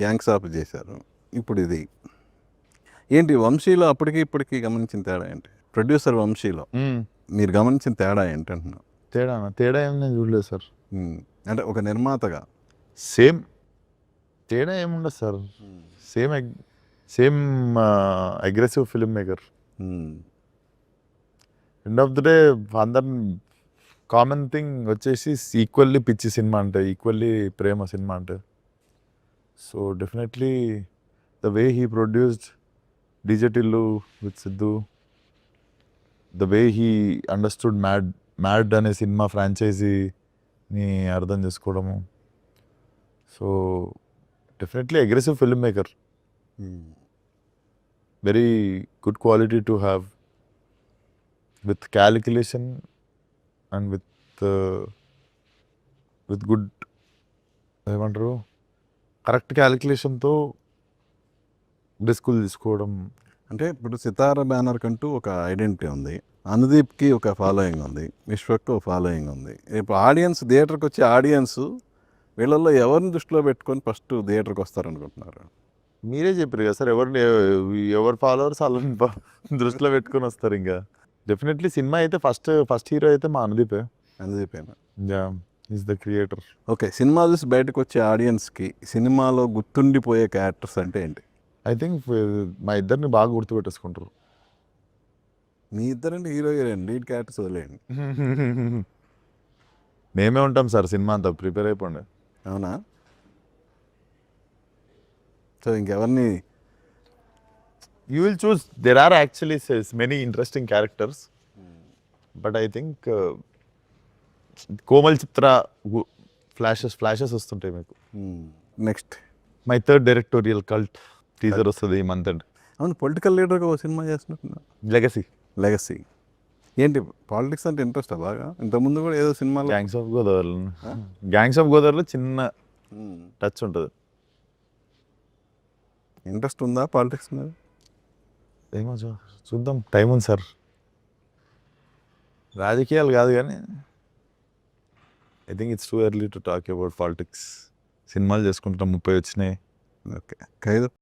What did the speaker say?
Gangs of చేశారు. ఇప్పుడు ఇది ఏంటి వంశీలో అప్పటికి ఇప్పటికి గమనించిన తేడా ఏంటి? ప్రొడ్యూసర్ వంశీలో మీరు గమనించిన తేడా ఏంటంటున్నా? తేడా ఏం నేను చూడలేదు సార్. అంటే ఒక నిర్మాతగా సేమ్ తేడా ఏముండదు sir. Same aggressive film maker. End of the day అందరు కామన్ థింగ్ వచ్చేసి ఈక్వల్లీ పిచ్చి సినిమా అంటే, ఈక్వల్లీ ప్రేమ సినిమా అంటే. So definitely the way he produced DJ Tillu with Siddhu, the way he understood mad అనే సినిమా ఫ్రాంచైజీని అర్థం చేసుకోవడము. So definitely aggressive film maker. Very good quality to have, with calculation and with good ఏమంటారు correct క్యాలిక్యులేషన్తో రిస్కులు తీసుకోవడం. అంటే ఇప్పుడు Sitara banner కంటూ ఒక ఐడెంటిటీ ఉంది, అనుదీప్కి ఒక ఫాలోయింగ్ ఉంది, విశ్వక్కి ఒక ఫాలోయింగ్ ఉంది. ఇప్పుడు ఆడియన్స్ థియేటర్కి వచ్చే ఆడియన్స్ వీళ్ళల్లో ఎవరిని దృష్టిలో పెట్టుకొని ఫస్ట్ థియేటర్కి వస్తారనుకుంటున్నారు? మీరే చెప్పారు కదా సార్, ఎవరు ఫాలోవర్స్ వాళ్ళని దృష్టిలో పెట్టుకొని వస్తారు. ఇంకా డెఫినెట్లీ సినిమా అయితే ఫస్ట్ హీరో అయితే మా అనుదీపేనా? Is the creator. Okay, cinema చూసి బయటకు వచ్చే ఆడియన్స్కి సినిమాలో గుర్తుండిపోయే క్యారెక్టర్స్ అంటే ఏంటి? ఐ థింక్ మా ఇద్దరిని బాగా గుర్తుపెట్టేసుకుంటారు. మీ ఇద్దరంటే హీరో హీరోయిన్, లీడ్ క్యారెక్టర్స్ వదిలేయండి. మేమే ఉంటాం సార్ సినిమా అంతా, ప్రిపేర్ అయిపోండి. అవునా? సో ఇంకెవరిని? You will choose. There are actually many interesting characters, but I think Komal Chitra flashes వస్తుంటాయి మీకు. Next my third directorial cult teaser వస్తుంది ఈ మంత్. అవును, పొలిటికల్ లీడర్గా ఒక సినిమా చేస్తున్నట్టున్నా, లెగసీ. ఏంటి పాలిటిక్స్ అంటే ఇంట్రెస్ట్ బాగా? ఇంతకుముందు కూడా ఏదో సినిమాలో గ్యాంగ్స్ ఆఫ్ గోదావరిలో చిన్న టచ్ ఉంటుంది. ఇంట్రెస్ట్ ఉందా పాలిటిక్స్ మీద? ఏమో చూద్దాం, టైం ఉంది సార్. రాజకీయాలు కాదు కానీ I think it's too early to talk about politics. సినిమాలు చేసుకుంటాం, 30 వచ్చినాయి. ఓకే, ఖైదు.